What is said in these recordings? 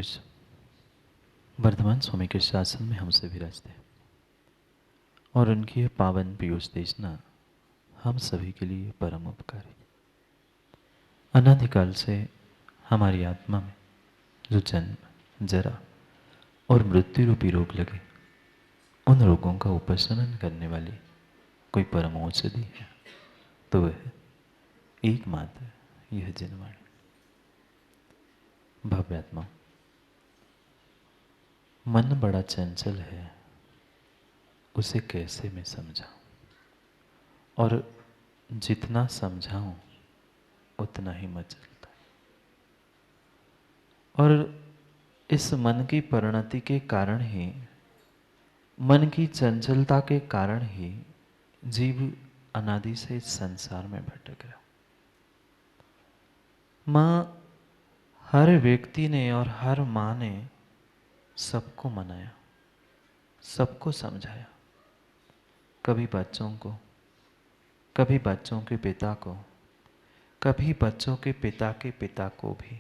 कृष्ण वर्धमान स्वामी के शासन में हमसे विराजते और उनकी पावन पीयूष देशना हम सभी के लिए परम उपकारी। अनादिकाल से हमारी आत्मा में जो जन्म, जरा और मृत्यु रूपी रोग लगे, उन रोगों का उपशमन करने वाली कोई परम औषधि है तो वह एकमात्र यह जनवाणी। भव्यात्मा, मन बड़ा चंचल है, उसे कैसे मैं समझाऊं, और जितना समझाऊं उतना ही मचलता है। और इस मन की परिणति के कारण ही, मन की चंचलता के कारण ही जीव अनादि से इस संसार में भटक रहा। माँ, हर व्यक्ति ने और हर माँ ने सबको मनाया, सबको समझाया, कभी बच्चों को, कभी बच्चों के पिता को, कभी बच्चों के पिता को भी।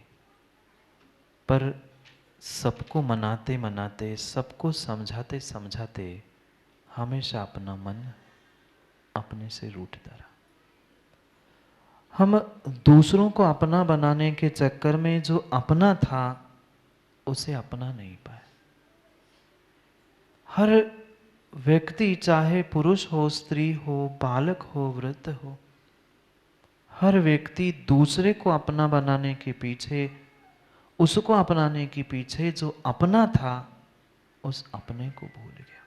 पर सबको मनाते मनाते, सबको समझाते समझाते हमेशा अपना मन अपने से रूठता रहा। हम दूसरों को अपना बनाने के चक्कर में जो अपना था उसे अपना नहीं पाए। हर व्यक्ति, चाहे पुरुष हो, स्त्री हो, बालक हो, वृद्ध हो, हर व्यक्ति दूसरे को अपना बनाने के पीछे, उसको अपनाने के पीछे जो अपना था उस अपने को भूल गया।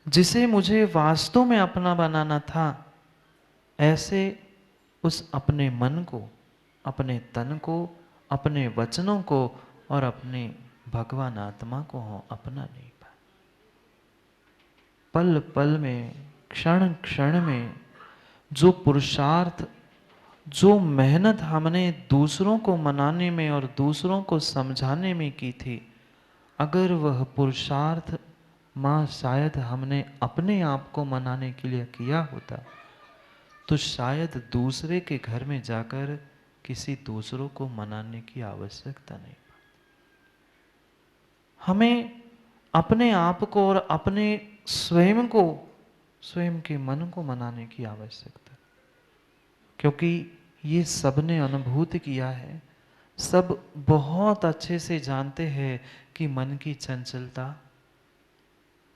जिसे मुझे वास्तव में अपना बनाना था, ऐसे उस अपने मन को, अपने तन को, अपने वचनों को और अपने भगवान आत्मा को अपना नहीं पाए। पल पल में, क्षण क्षण में जो पुरुषार्थ, जो मेहनत हमने दूसरों को मनाने में और दूसरों को समझाने में की थी, अगर वह पुरुषार्थ माँ शायद हमने अपने आप को मनाने के लिए किया होता तो शायद दूसरे के घर में जाकर किसी दूसरों को मनाने की आवश्यकता नहीं। हमें अपने आप को और अपने स्वयं को, स्वयं के मन को मनाने की आवश्यकता, क्योंकि ये सबने अनुभूति किया है, सब बहुत अच्छे से जानते हैं कि मन की चंचलता,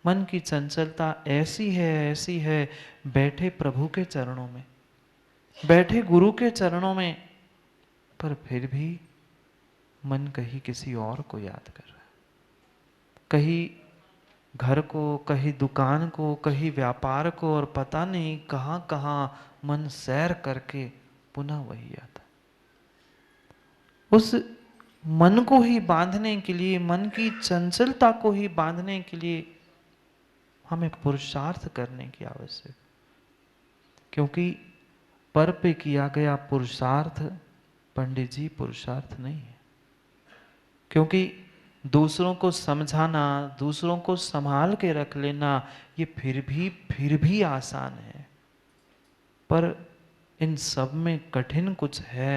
मन की चंचलता ऐसी है, बैठे प्रभु के चरणों में, बैठे गुरु के चरणों में, पर फिर भी मन कहीं किसी और को याद कर रहा है, कहीं घर को, कहीं दुकान को, कहीं व्यापार को, और पता नहीं कहाँ कहाँ मन सैर करके पुनः वही आता। उस मन को ही बांधने के लिए, मन की चंचलता को ही बांधने के लिए हमें पुरुषार्थ करने की आवश्यकता, क्योंकि पर पे किया गया पुरुषार्थ पंडित जी पुरुषार्थ नहीं है। क्योंकि दूसरों को समझाना, दूसरों को संभाल के रख लेना, ये फिर भी आसान है, पर इन सब में कठिन कुछ है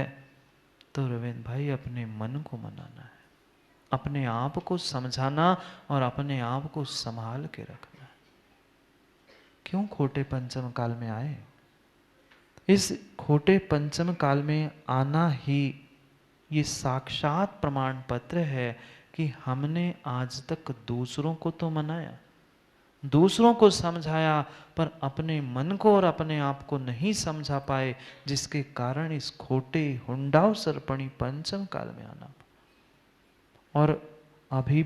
तो रविंद्र भाई अपने मन को मनाना है, अपने आप को समझाना और अपने आप को संभाल के रखना है। क्यों खोटे पंचम काल में आए? इस खोटे पंचम काल में आना ही ये साक्षात प्रमाण पत्र है कि हमने आज तक दूसरों को तो मनाया, दूसरों को समझाया, पर अपने मन को और अपने आप को नहीं समझा पाए, जिसके कारण इस खोटे हुंडाव सर्पणी पंचम काल में आना। और अभी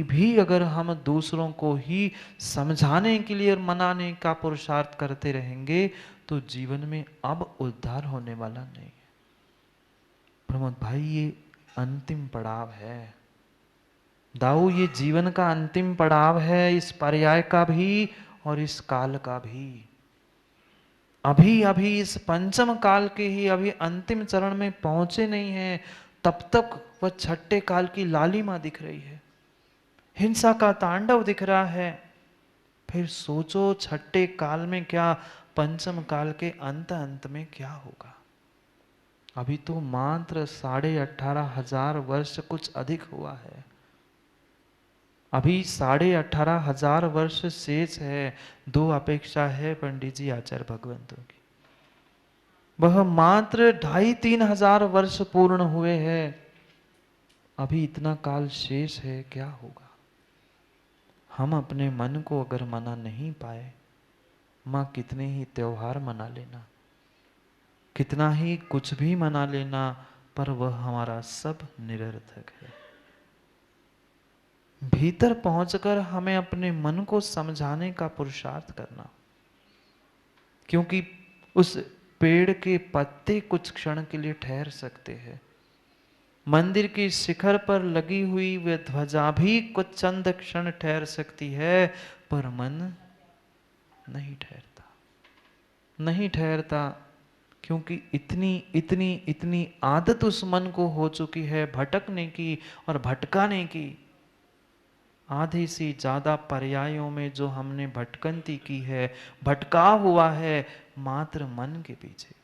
भी अगर हम दूसरों को ही समझाने के लिए और मनाने का पुरुषार्थ करते रहेंगे तो जीवन में अब उद्धार होने वाला नहीं है। प्रमोद भाई, ये अंतिम पड़ाव है। दाऊ, ये जीवन का अंतिम पड़ाव है, इस पर्याय का भी और इस काल का भी। अभी इस पंचम काल के ही अभी अंतिम चरण में पहुंचे नहीं हैं, तब तक वह छठे काल की लालिमा दिख रही है, हिंसा का तांडव दिख रहा है। फिर सोचो छठे काल में क्या, पंचम काल के अंत में क्या होगा। अभी तो मात्र 18,500 वर्ष कुछ अधिक हुआ है। अभी 18,500 वर्ष शेष है। दो अपेक्षा है पंडित जी आचार्य भगवंतों की। वह मात्र 2,500-3,000 वर्ष पूर्ण हुए हैं। अभी इतना काल शेष है, क्या होगा? हम अपने मन को अगर मना नहीं पाए, माँ कितने ही त्योहार मना लेना, कितना ही कुछ भी मना लेना, पर वह हमारा सब निरर्थक है। भीतर पहुंचकर हमें अपने मन को समझाने का पुरुषार्थ करना, क्योंकि उस पेड़ के पत्ते कुछ क्षण के लिए ठहर सकते हैं, मंदिर की शिखर पर लगी हुई वह ध्वजा भी कुछ चंद क्षण ठहर सकती है, पर मन नहीं ठहरता, नहीं ठहरता, क्योंकि इतनी इतनी इतनी आदत उस मन को हो चुकी है भटकने की और भटकाने की। आधे से ज्यादा पर्यायों में जो हमने भटकंती की है, भटकाव हुआ है मात्र मन के पीछे।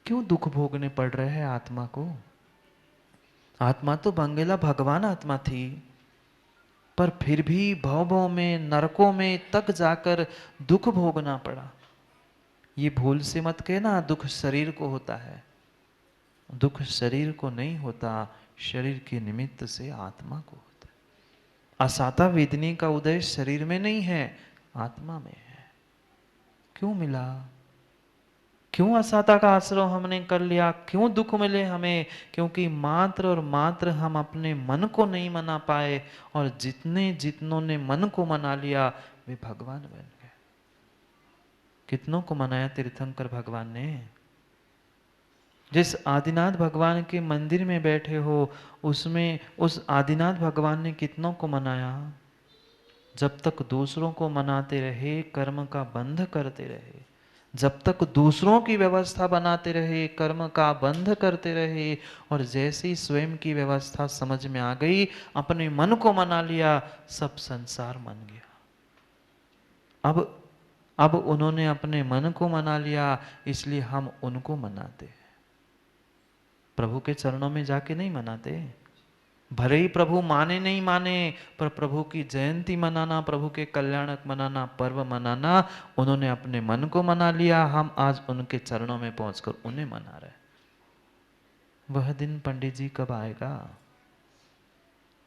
क्यों दुख भोगने पड़ रहे हैं आत्मा को? आत्मा तो बंगेला भगवान आत्मा थी, पर फिर भी भव भव में, नरकों में तक जाकर दुख भोगना पड़ा। ये भूल से मत कहना दुख शरीर को होता है। दुख शरीर को नहीं होता, शरीर के निमित्त से आत्मा को होता है। असाता वेदनी का उदय शरीर में नहीं है, आत्मा में है। क्यों मिला? क्यों असाता का आश्रय हमने कर लिया? क्यों दुख मिले हमें? क्योंकि मात्र और मात्र हम अपने मन को नहीं मना पाए, और जितने जितनों ने मन को मना लिया वे भगवान बन गए। कितनों को मनाया तीर्थंकर भगवान ने? जिस आदिनाथ भगवान के मंदिर में बैठे हो, उसमें उस आदिनाथ भगवान ने कितनों को मनाया? जब तक दूसरों को मनाते रहे, कर्म का बंध करते रहे, जब तक दूसरों की व्यवस्था बनाते रहे, कर्म का बंध करते रहे, और जैसे ही स्वयं की व्यवस्था समझ में आ गई, अपने मन को मना लिया, सब संसार मन गया। अब उन्होंने अपने मन को मना लिया, इसलिए हम उनको मनाते हैं। प्रभु के चरणों में जाके नहीं मनाते। भले ही प्रभु माने नहीं माने, पर प्रभु की जयंती मनाना, प्रभु के कल्याणक मनाना, पर्व मनाना, उन्होंने अपने मन को मना लिया। हम आज उनके चरणों में पहुंचकर उन्हें मना रहे। वह दिन पंडित जी कब आएगा?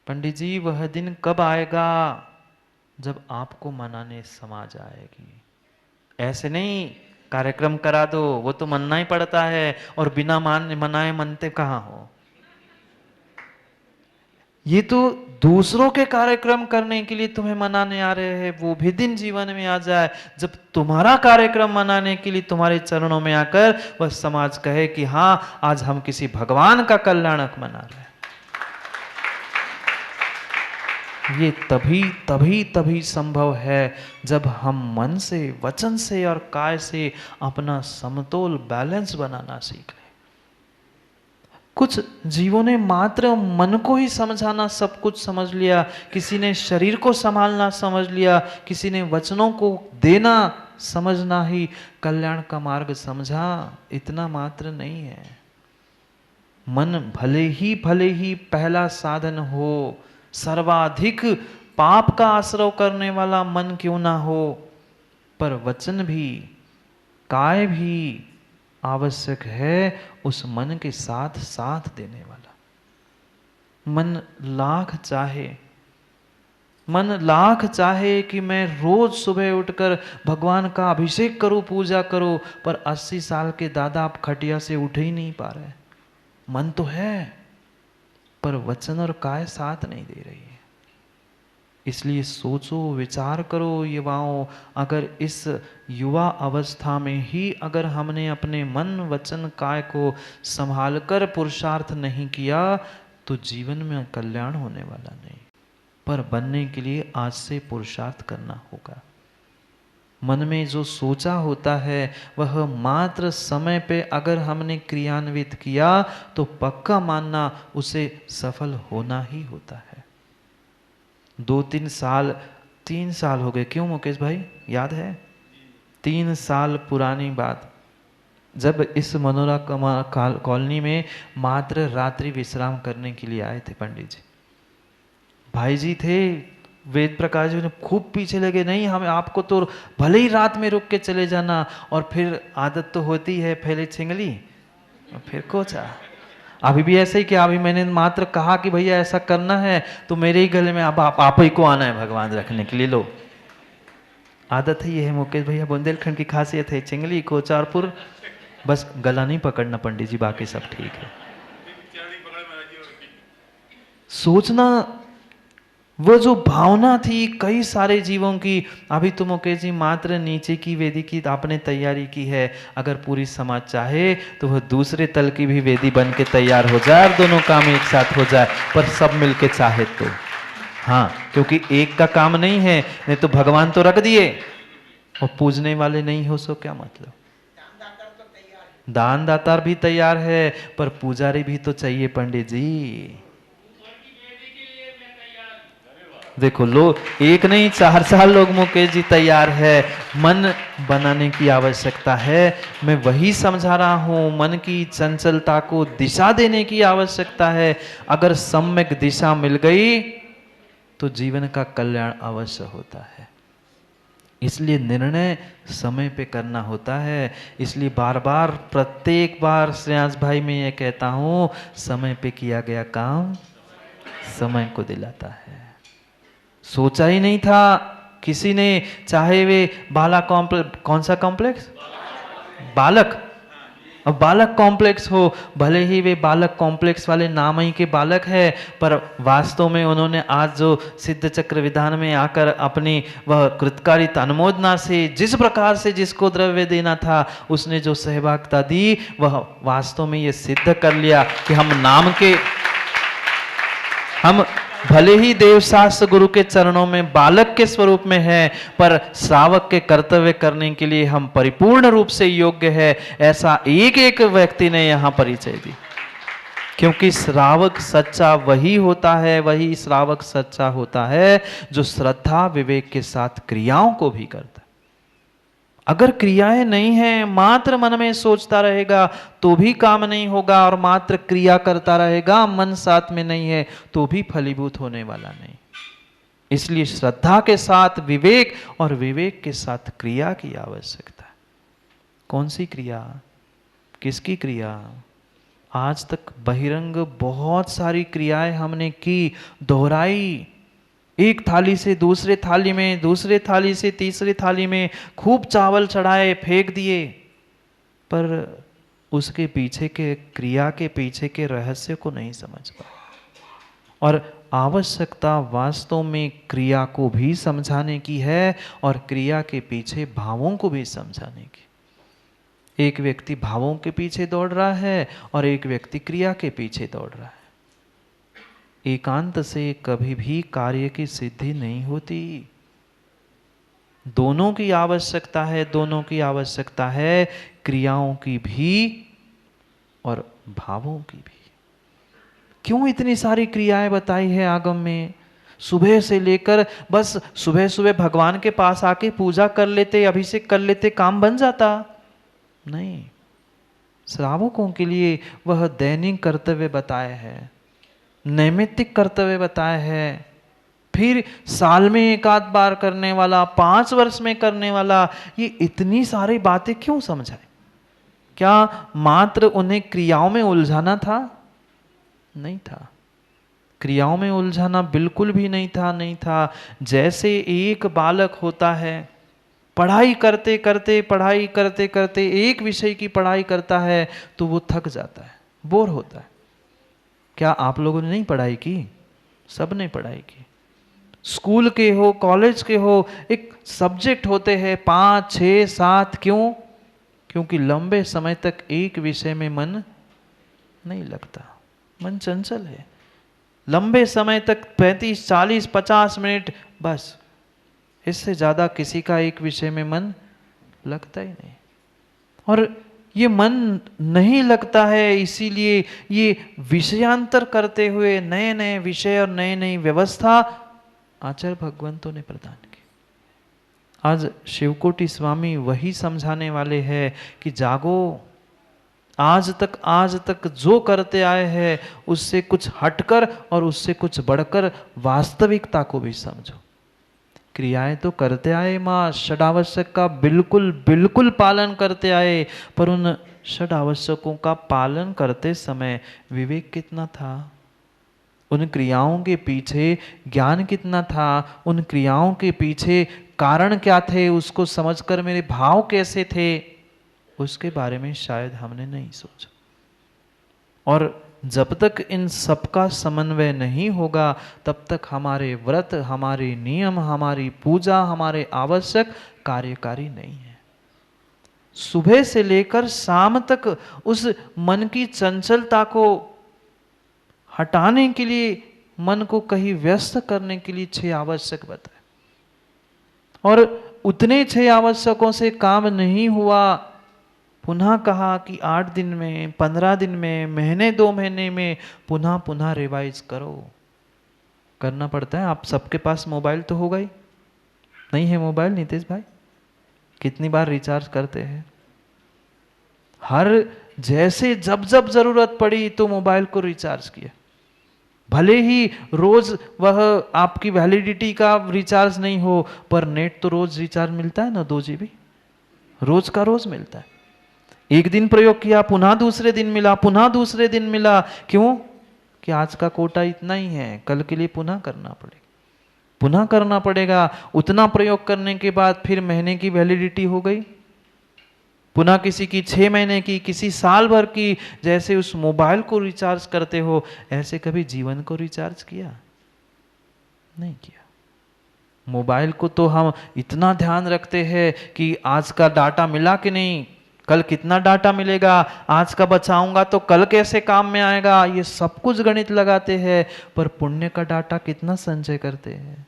पंडित जी वह दिन कब आएगा जब आपको मनाने समाज आएगी। ऐसे नहीं कार्यक्रम करा दो, वो तो मनना ही पड़ता है, और बिना मनाए मनते कहाँ हो। ये तो दूसरों के कार्यक्रम करने के लिए तुम्हें मनाने आ रहे हैं। वो भी दिन जीवन में आ जाए जब तुम्हारा कार्यक्रम मनाने के लिए तुम्हारे चरणों में आकर वह समाज कहे कि हाँ, आज हम किसी भगवान का कल्याणक मना रहे हैं। ये तभी तभी तभी संभव है जब हम मन से, वचन से और काय से अपना समतोल बैलेंस बनाना सीख लें। कुछ जीवों ने मात्र मन को ही समझाना सब कुछ समझ लिया, किसी ने शरीर को संभालना समझ लिया, किसी ने वचनों को देना समझना ही कल्याण का मार्ग समझा। इतना मात्र नहीं है। मन भले ही पहला साधन हो, सर्वाधिक पाप का आश्रय करने वाला मन क्यों ना हो, पर वचन भी, काय भी आवश्यक है उस मन के साथ साथ देने वाला। मन लाख चाहे कि मैं रोज सुबह उठकर भगवान का अभिषेक करूं, पूजा करूं, पर 80 साल के दादा आप खटिया से उठ ही नहीं पा रहे। मन तो है, पर वचन और काय साथ नहीं दे रही है। इसलिए सोचो, विचार करो युवाओं, अगर इस युवा अवस्था में ही अगर हमने अपने मन, वचन, काय को संभाल कर पुरुषार्थ नहीं किया तो जीवन में कल्याण होने वाला नहीं। पर बनने के लिए आज से पुरुषार्थ करना होगा। मन में जो सोचा होता है वह मात्र समय पे अगर हमने क्रियान्वित किया तो पक्का मानना उसे सफल होना ही होता है। 2-3 साल, 3 साल हो गए, क्यों मुकेश भाई, याद है? 3 साल पुरानी बात, जब इस मनोरा कॉलोनी में मात्र रात्रि विश्राम करने के लिए आए थे पंडित जी, भाई जी थे वेद प्रकाश जी ने खूब पीछे लगे, नहीं हमें आपको तो भले ही रात में रुक के चले जाना, और फिर आदत तो होती है पहले छिंगली और फिर कोचा। अभी भी ऐसे ही कि अभी मैंने मात्र कहा कि भैया ऐसा करना है तो मेरे ही गले में अब आप ही को आना है भगवान रखने के लिए, लो आदत है ये है मुकेश भैया, बुंदेलखंड की खासियत है चिंगली कोचारपुर, बस गला नहीं पकड़ना पंडित जी, बाकी सब ठीक है। सोचना वो जो भावना थी कई सारे जीवों की, अभी तो मुकेश जी मात्र नीचे की वेदी की आपने तैयारी की है, अगर पूरी समाज चाहे तो वह दूसरे तल की भी वेदी बन के तैयार हो जाए और दोनों काम एक साथ हो जाए, पर सब मिलके चाहे तो। हाँ, क्योंकि एक का काम नहीं है, नहीं तो भगवान तो रख दिए और पूजने वाले नहीं हो सो क्या मतलब। दान दातार भी तैयार है पर पुजारी भी तो चाहिए पंडित जी। देखो लो, एक नहीं 4 साल लोग मुकेश जी तैयार है, मन बनाने की आवश्यकता है। मैं वही समझा रहा हूं, मन की चंचलता को दिशा देने की आवश्यकता है। अगर सम्यक दिशा मिल गई तो जीवन का कल्याण अवश्य होता है। इसलिए निर्णय समय पे करना होता है। इसलिए बार बार प्रत्येक बार श्रेयांश भाई मैं ये कहता हूं, समय पे किया गया काम समय को दिलाता है। सोचा ही नहीं था किसी ने, चाहे वे बाला कॉम्प्लेक्स, कौन सा कॉम्प्लेक्स, बालक, अब बालक कॉम्प्लेक्स हो, भले ही वे बालक कॉम्प्लेक्स वाले नाम ही के बालक है, पर वास्तव में उन्होंने आज जो सिद्ध चक्र विधान में आकर अपनी वह कृतकारिता अनुमोदना से जिस प्रकार से जिसको द्रव्य देना था उसने जो सहभागिता दी, वह वास्तव में ये सिद्ध कर लिया कि हम भले ही देवशास्त्र गुरु के चरणों में बालक के स्वरूप में है, पर श्रावक के कर्तव्य करने के लिए हम परिपूर्ण रूप से योग्य है, ऐसा एक एक व्यक्ति ने यहां परिचय दी। क्योंकि श्रावक सच्चा वही होता है, वही श्रावक सच्चा होता है जो श्रद्धा विवेक के साथ क्रियाओं को भी करता है। अगर क्रियाएं नहीं हैं, मात्र मन में सोचता रहेगा तो भी काम नहीं होगा, और मात्र क्रिया करता रहेगा मन साथ में नहीं है तो भी फलीभूत होने वाला नहीं। इसलिए श्रद्धा के साथ विवेक और विवेक के साथ क्रिया की आवश्यकता है। कौन सी क्रिया, किसकी क्रिया? आज तक बहिरंग बहुत सारी क्रियाएं हमने की, दोहराई, एक थाली से दूसरे थाली में, दूसरे थाली से तीसरी थाली में खूब चावल चढ़ाए, फेंक दिए, पर उसके पीछे के क्रिया के पीछे के रहस्य को नहीं समझ पाए। और आवश्यकता वास्तव में क्रिया को भी समझाने की है और क्रिया के पीछे भावों को भी समझाने की। एक व्यक्ति भावों के पीछे दौड़ रहा है और एक व्यक्ति क्रिया के पीछे दौड़ रहा है। एकांत से कभी भी कार्य की सिद्धि नहीं होती। दोनों की आवश्यकता है, दोनों की आवश्यकता है, क्रियाओं की भी और भावों की भी। क्यों इतनी सारी क्रियाएं बताई है आगम में? सुबह से लेकर बस सुबह सुबह भगवान के पास आके पूजा कर लेते, अभिषेक कर लेते, काम बन जाता? नहीं, श्रावकों के लिए वह दैनिक कर्तव्य बताए हैं, नैमित्तिक कर्तव्य बताया है, फिर साल में एक आध बार करने वाला, 5 वर्ष में करने वाला, ये इतनी सारी बातें क्यों समझाए? क्या मात्र उन्हें क्रियाओं में उलझाना था? नहीं था, क्रियाओं में उलझाना बिल्कुल भी नहीं था, नहीं था। जैसे एक बालक होता है, पढ़ाई करते करते एक विषय की पढ़ाई करता है तो वो थक जाता है, बोर होता है। क्या आप लोगों ने नहीं पढ़ाई की? सब ने पढ़ाई की। स्कूल के हो, कॉलेज के हो, एक सब्जेक्ट होते हैं 5, 6, 7, क्यों? क्योंकि लंबे समय तक एक विषय में मन नहीं लगता, मन चंचल है। लंबे समय तक 35, 40, 50 मिनट, बस इससे ज्यादा किसी का एक विषय में मन लगता ही नहीं। और ये मन नहीं लगता है, इसीलिए ये विषयांतर करते हुए नए नए विषय और नई नई व्यवस्था आचार्य भगवंतों ने प्रदान की। आज शिवकोटि स्वामी वही समझाने वाले हैं कि जागो, आज तक जो करते आए हैं उससे कुछ हटकर और उससे कुछ बढ़कर वास्तविकता को भी समझो। क्रियाएं तो करते आए माँ, षड आवश्यक का बिल्कुल बिल्कुल पालन करते आए, पर उन षड आवश्यकों का पालन करते समय विवेक कितना था? उन क्रियाओं के पीछे ज्ञान कितना था? उन क्रियाओं के पीछे कारण क्या थे? उसको समझकर मेरे भाव कैसे थे? उसके बारे में शायद हमने नहीं सोचा। और जब तक इन सबका समन्वय नहीं होगा तब तक हमारे व्रत, हमारे नियम, हमारी पूजा, हमारे आवश्यक कार्यकारी नहीं है। सुबह से लेकर शाम तक उस मन की चंचलता को हटाने के लिए, मन को कहीं व्यस्त करने के लिए 6 आवश्यक बताए, और उतने 6 आवश्यकों से काम नहीं हुआ। पुनः कहा कि 8 दिन में, 15 दिन में, महीने 2 महीने में पुनः पुनः रिवाइज करो। करना पड़ता है। आप सबके पास मोबाइल तो होगा ही, नहीं है मोबाइल नीतीश भाई? कितनी बार रिचार्ज करते हैं? हर जैसे जब जब जरूरत पड़ी तो मोबाइल को रिचार्ज किया। भले ही रोज वह आपकी वैलिडिटी का रिचार्ज नहीं हो, पर नेट तो रोज रिचार्ज मिलता है ना, 2 GB रोज का रोज मिलता है। एक दिन प्रयोग किया, पुनः दूसरे दिन मिला, पुनः दूसरे दिन मिला। क्यों? कि आज का कोटा इतना ही है, कल के लिए पुनः करना पड़ेगा, पुनः करना पड़ेगा। उतना प्रयोग करने के बाद फिर महीने की वैलिडिटी हो गई, पुनः किसी की 6 महीने की, किसी साल भर की। जैसे उस मोबाइल को रिचार्ज करते हो, ऐसे कभी जीवन को रिचार्ज किया? नहीं किया। मोबाइल को तो हम इतना ध्यान रखते हैं कि आज का डाटा मिला कि नहीं, कल कितना डाटा मिलेगा, आज का बचाऊंगा तो कल कैसे काम में आएगा, ये सब कुछ गणित लगाते हैं। पर पुण्य का डाटा कितना संचय करते हैं?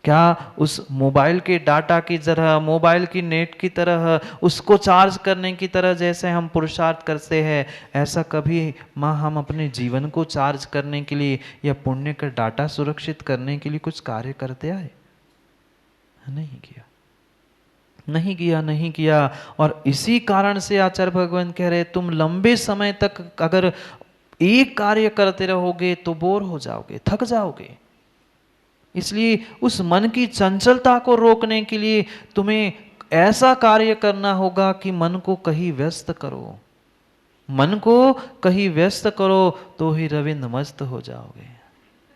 क्या उस मोबाइल के डाटा की तरह, मोबाइल की नेट की तरह, उसको चार्ज करने की तरह जैसे हम पुरुषार्थ करते हैं, ऐसा कभी माँ हम अपने जीवन को चार्ज करने के लिए या पुण्य का डाटा सुरक्षित करने के लिए कुछ कार्य करते आए? नहीं किया, नहीं किया, नहीं किया। और इसी कारण से आचार्य भगवान कह रहे, तुम लंबे समय तक अगर एक कार्य करते रहोगे तो बोर हो जाओगे, थक जाओगे। इसलिए उस मन की चंचलता को रोकने के लिए तुम्हें ऐसा कार्य करना होगा कि मन को कहीं व्यस्त करो, मन को कहीं व्यस्त करो तो ही रविंद्र मस्त हो जाओगे।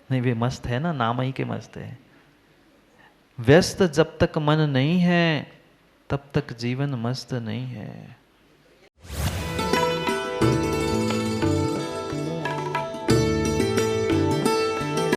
नहीं, वे मस्त है ना, नाम ही के मस्त है। व्यस्त जब तक मन नहीं है तब तक जीवन मस्त नहीं है।